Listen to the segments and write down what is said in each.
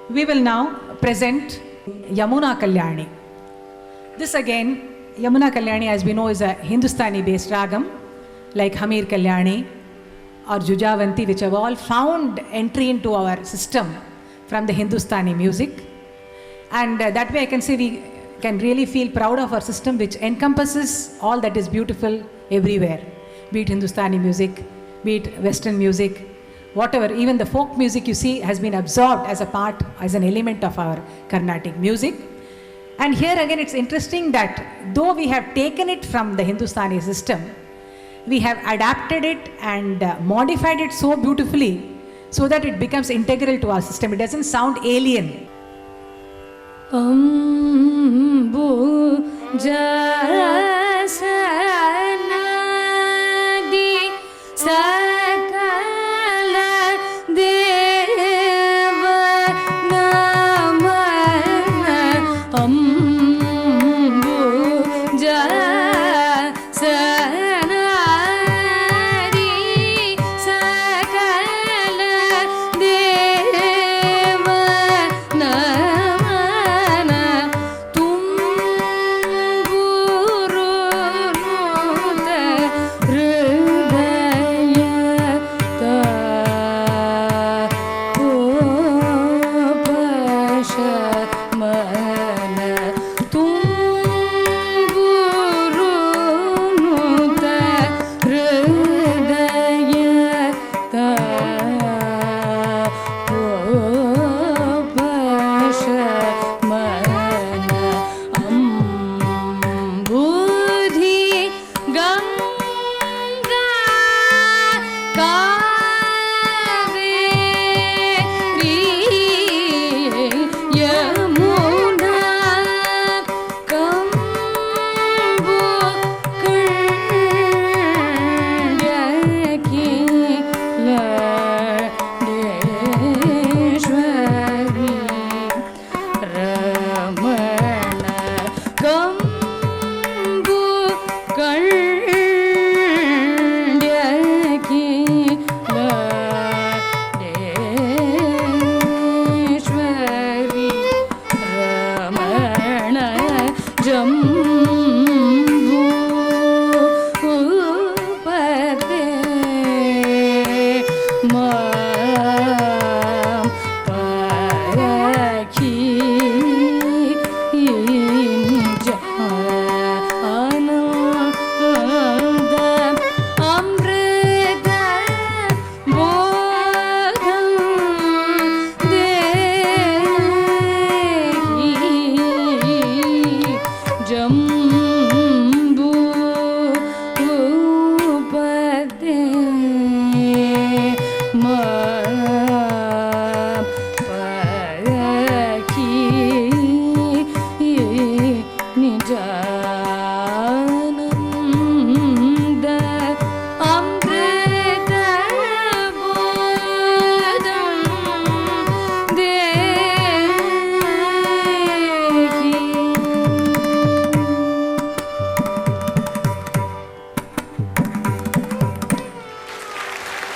We will now present Yamuna Kalyani. This again, Yamuna Kalyani, as we know, is a Hindustani-based ragam, like Hamir Kalyani or Jujavanti, which have all found entry into our system from the Hindustani music. And that way I can say we can really feel proud of our system, which encompasses all that is beautiful everywhere, be it Hindustani music, be it Western music, whatever. Even the folk music you see has been absorbed as a part, as an element of our Carnatic music. And here again it's interesting that though we have taken it from the Hindustani system, we have adapted it and modified it so beautifully so that it becomes integral to our system. It doesn't sound alien.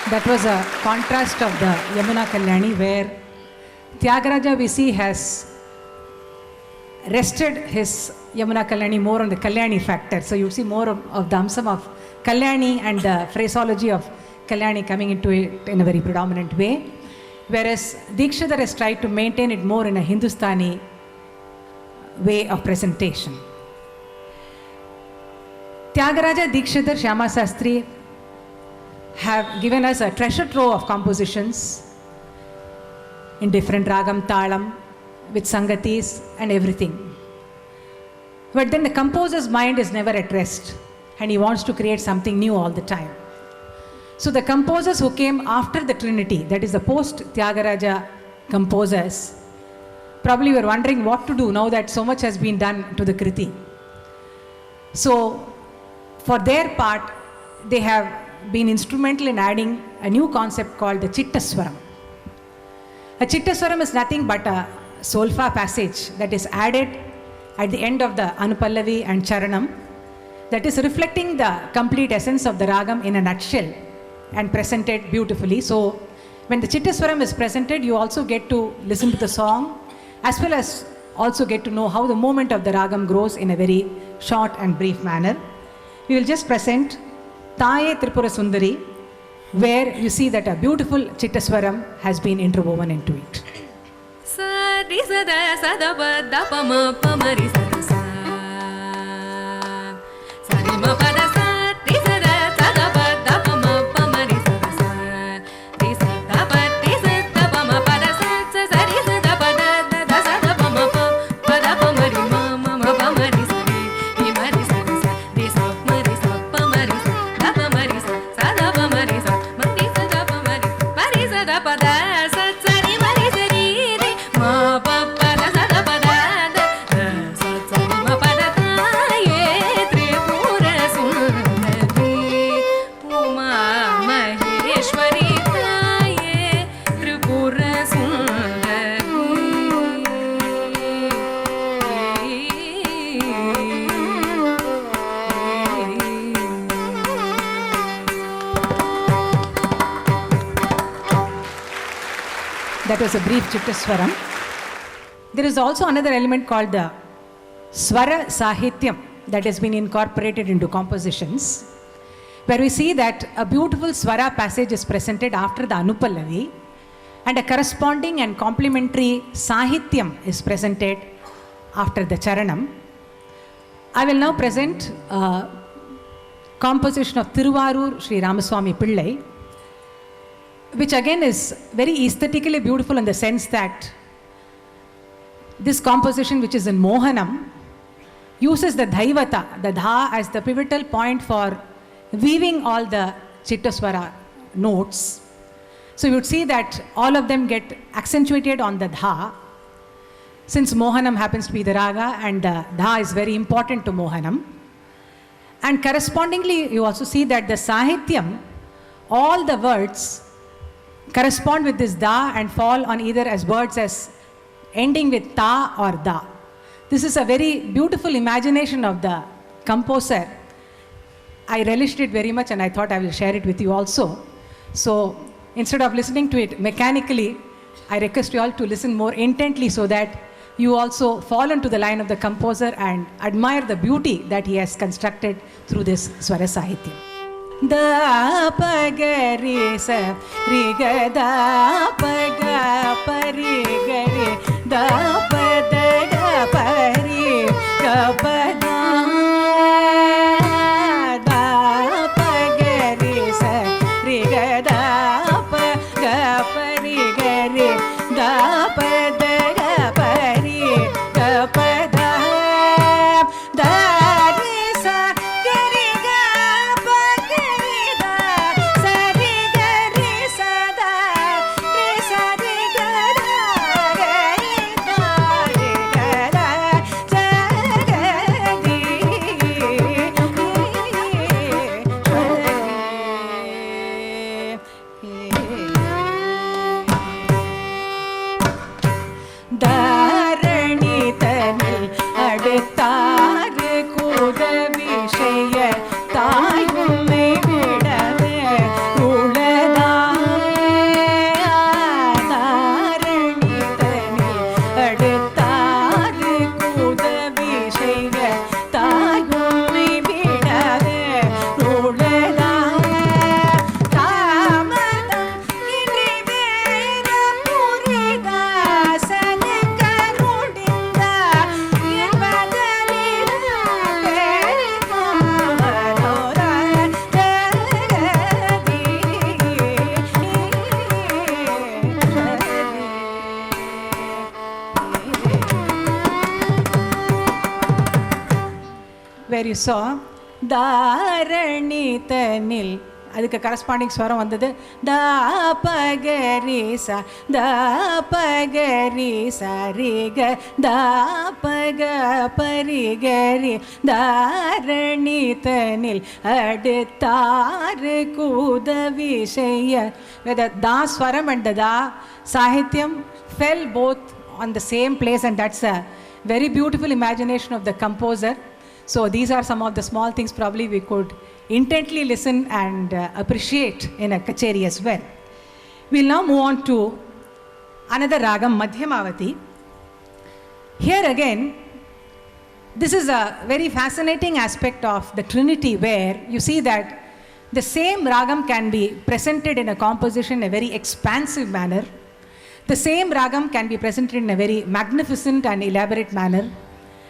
That was a contrast of the Yamuna Kalyani, where Tyagaraja we see has rested his Yamuna Kalyani more on the Kalyani factor. So you see more of the amsam of Kalyani and the phraseology of Kalyani coming into it in a very predominant way. Whereas Deekshita has tried to maintain it more in a Hindustani way of presentation. Tyagaraja, Deekshita, Shyama Sastri have given us a treasure trove of compositions in different ragam, talam, with sangatis and everything. But then the composer's mind is never at rest and he wants to create something new all the time. So the composers who came after the Trinity, that is the post-Tyagaraja composers, probably were wondering what to do now that so much has been done to the Kriti. So for their part, they have been instrumental in adding a new concept called the Chittaswaram. A Chittaswaram is nothing but a solfa passage that is added at the end of the Anupallavi and Charanam, that is reflecting the complete essence of the ragam in a nutshell and presented beautifully. So When the Chittaswaram is presented, you also get to listen to the song, as well as also get to know how the movement of the ragam grows in a very short and brief manner. We will just present Taye Tripura Sundari, where you see that a beautiful Chittaswaram has been interwoven into it. Sadi sada sada pada pama pamari sada sa sari ma pada sadi sada sada pada pama pamari sada sa di sada pada sada pama pada sada sari sada pada da sada pama pada pamari mama pamari sari di mari sada sa di sa mari sa pamari sa pamari sa sada pamari sa mari sada pamari mari sada pada sari mari sari ma pa pada sada pada da sari ma pada taye tripura sundari uma maheshwari taye tripura That was a brief Chittaswaram. There is also another element called the Swara Sahityam that has been incorporated into compositions, where we see that a beautiful Swara passage is presented after the Anupallavi, and a corresponding and complementary Sahityam is presented after the Charanam. I will now present a composition of Thiruvarur Sri Ramaswamy Pillai, which again is very aesthetically beautiful in the sense that this composition, which is in Mohanam, uses the Dhaivata, the Dha, as the pivotal point for weaving all the Chittaswara notes. So you would see that all of them get accentuated on the Dha, since Mohanam happens to be the Raga and the Dha is very important to Mohanam. And correspondingly, you also see that the Sahityam, all the words correspond with this Da and fall on either as words as ending with Ta or Da. This is a very beautiful imagination of the composer. I relished it very much and I thought I will share it with you also. So instead of listening to it mechanically, I request you all to listen more intently so that you also fall into the line of the composer and admire the beauty that he has constructed through this Swara Sahityam. Da pa ga re sa re ga da pa ga pa re ga re da pa da ga pa re ga pa da da pa ga re sa re ga da pa ga pa re ga re da pa da ga pa re ga pa da da re sa ga re ga pa ga re da sa re ga re sa da re sa re ga da ga re da re ga da sa ga di Dharani தனில் அடுத்தாறு கூத விஷய தாயுமை விடவே உளதாய தாரணி தனில் அடுத்தாறு கூத விஷய தாயுமை விடவே உளதாய தாமதம் இனி வேற புரிதாசன கருடிந்த where you saw Dharani தனில் அதுக்கு கரஸ்பாண்டிங் ஸ்வரம் வந்தது தா பகரி சா தா பகரி சா ரே க தா பக பரி கரி தாரணி தனில் அடுத்தாறு கூத விஷய. The da swaram and the da sahityam fell both on the same place, and that's a very beautiful imagination of the composer. So these are some of the small things probably we could intently listen and appreciate in a kacheri as well. We'll now move on to another ragam, Madhyamavati. Here again, this is a very fascinating aspect of the Trinity, where you see that the same ragam can be presented in a composition in a very expansive manner. The same ragam can be presented in a very magnificent and elaborate manner.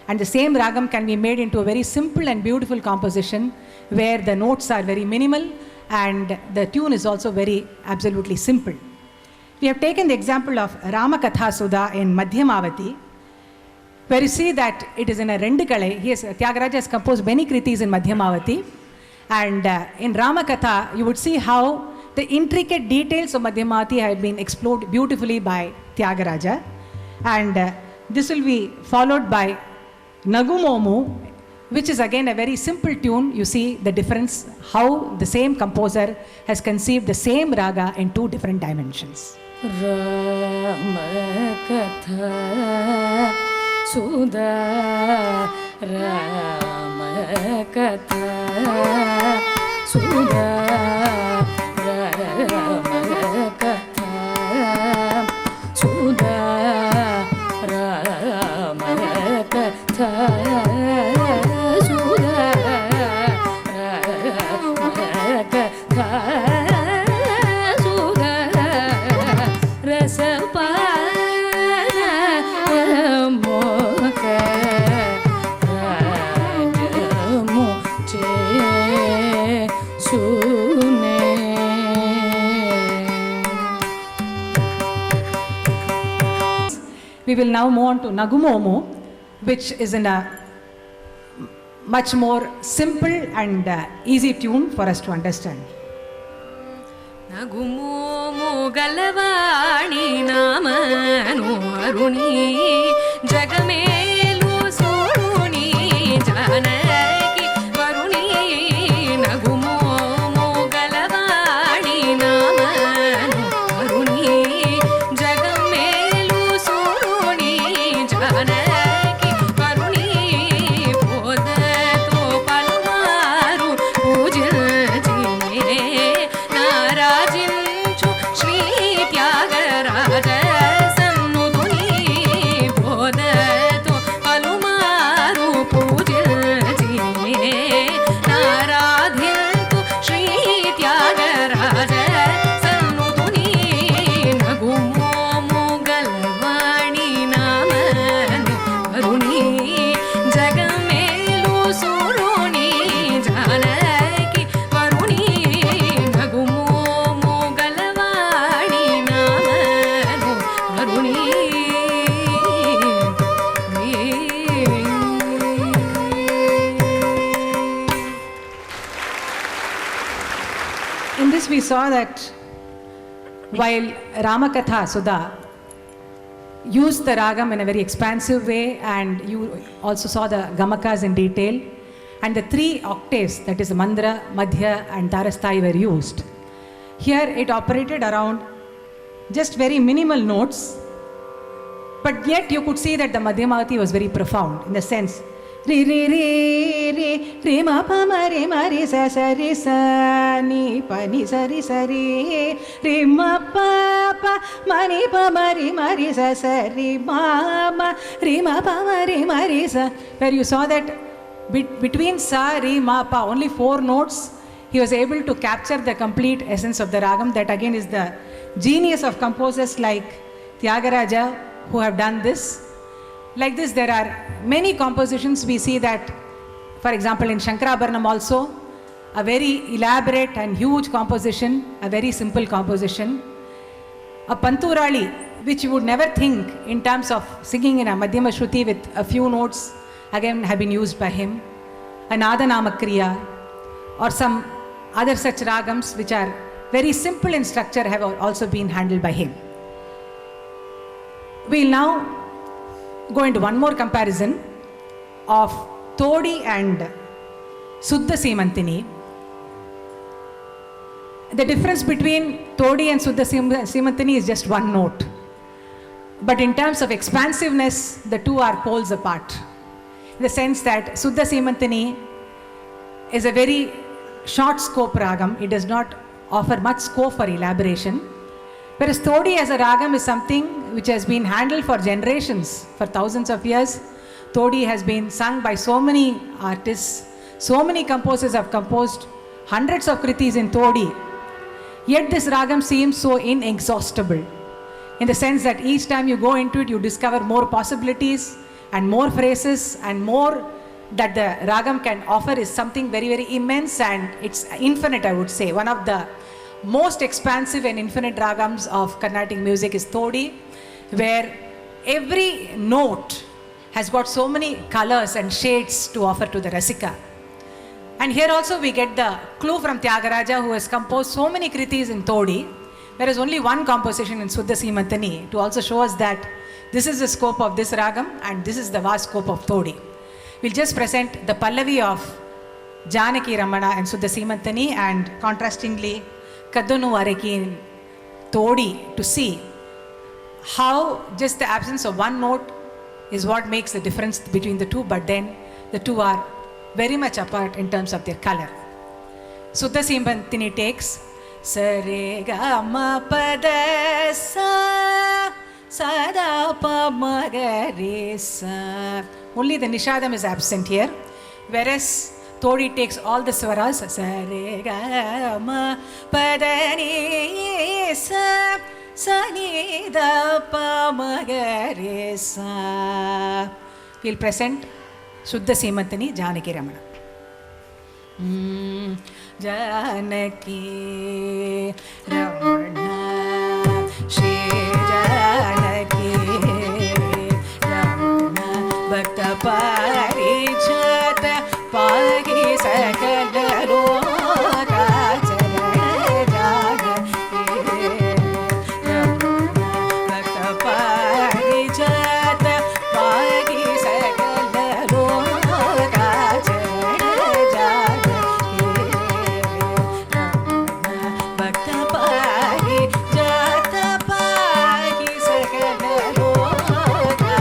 And the same ragam can be made into a very simple and beautiful composition where the notes are very minimal and the tune is also very absolutely simple. We have taken the example of Ramakatha Sudha in Madhyamavati, where you see that it is in a Rendukalai. Tyagaraja has composed many kritis in Madhyamavati. And in Ramakatha, you would see how the intricate details of Madhyamavati have been explored beautifully by Tyagaraja. And this will be followed by Nagumomu, which is again a very simple tune. You see the difference, how the same composer has conceived the same raga in two different dimensions. Ramakatha Sudha, Ramakatha Sudha, Ramakatha Sudha, Ramakatha Sudha, Ramakatha Sudha, Rasapa We will now move on to Nagumomu, which is in a much more simple and easy tune for us to understand. Nagumomu galavani namanu aruni jagamelu suruni janaki varuni. Nagumomu galavani namanu aruni jagamelu suruni janaki varuni. Podato palmaru pujajine Narajinchu Shri Tyagaraja Sannuduni. Podato palumaru pujajine Naradhintu Shri Tyagaraja Sannuduni. Nagumomu galavani namanu varuni jagamelu suruni janaki varuni. Nagumomu galavani namanu varuni. In this we saw that while Ramakatha Sudha used the ragam in a very expansive way, and you also saw the gamakas in detail, and the three octaves, that is Mandra, Madhya and Tarasthai, were used. Here it operated around just very minimal notes, but yet you could see that the Madhyamavati was very profound in the sense re re re re re ma pa ma re sa sa re sa ni pa ni sa re re ma pa pa ma re sa sa re ma pa ma re sa, where you saw that between sa re ma pa only 4 notes he was able to capture the complete essence of the ragam. That again is the genius of composers like Tyagaraja who have done this. Like this, there are many compositions. We see that, for example, in Shankarabharanam also, a very elaborate and huge composition, a very simple composition. A Panturali, which you would never think in terms of singing in a Madhyama Shruti with a few notes, again have been used by him. A Nadanama or some other such ragams which are very simple in structure have also been handled by him. We'll now go into one more comparison of Todi and Suddha Simantini. The difference between Todi and Suddha Simantini is just one note. But in terms of expansiveness, the two are poles apart. In the sense that Suddha Simantini is a very short scope ragam. It does not offer much scope for elaboration. Whereas Todi as a ragam is something which has been handled for generations, for thousands of years. Todi has been sung by so many artists, so many composers have composed hundreds of kritis in Todi. Yet this ragam seems so inexhaustible, in the sense that each time you go into it, you discover more possibilities and more phrases, and more that the ragam can offer is something very, very immense, and it's infinite, I would say. One of the most expansive and infinite ragams of Carnatic music is Todi, where every note has got so many colors and shades to offer to the Rasika. And here also we get the clue from Tyagaraja, who has composed so many kritis in Todi, whereas only one composition in Suddha Simantani, to also show us that this is the scope of this ragam and this is the vast scope of Todi. We'll just present the Pallavi of Janaki Ramana and Suddha Simantani, and contrastingly Kadunu Vareki in Todi, to see how just the absence of one note is what makes the difference between the two, but then the two are very much apart in terms of their color. Suddha Simantani takes sa re ga ma pa da sa sa da pa ma ga re sa. Only the nishadam is absent here, whereas Todi takes all the swaras, sa re ga ma pa da ni sa sa ni da pa ma ga re sa. We'll present Suddha Simantani, Janaki Ramana. Janaki Ramana, Shri Janaki Ramana, Bhakta Parijata Pagi Sakala Loka Janaki Ramana, Bhakta Parijata Pagi Sakala Loka Janaki Ramana, Bhakta Parijata Pagi Sakala Loka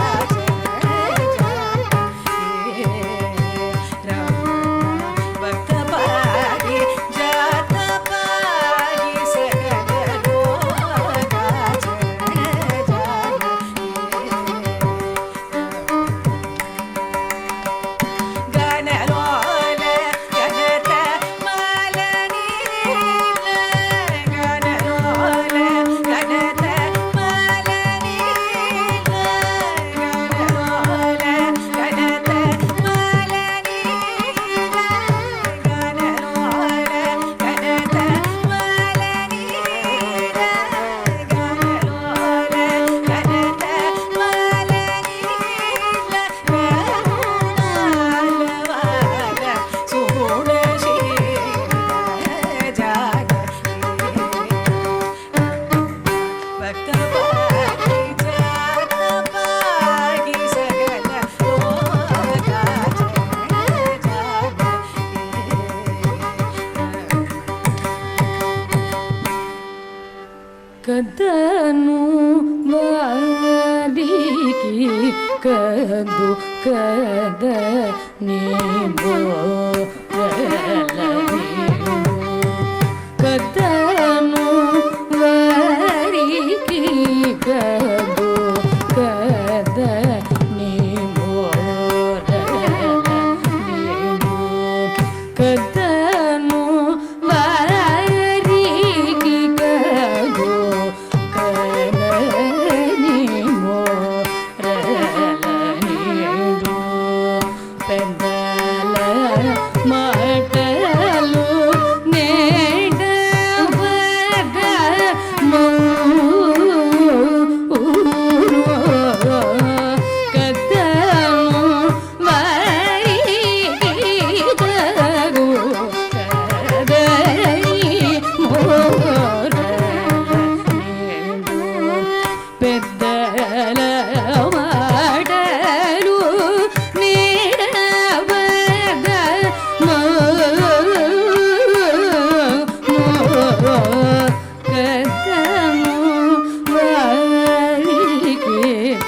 ಕದನು ವಾರಿಗೆ ಕದು ಕದ ನೀಬೋ ಕದನು ವಾರಿಗೆ ಕದು ಕದ ನೀಬೋ ಕದನು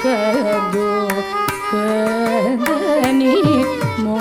ಕದು ಕದನಿ ಮೋ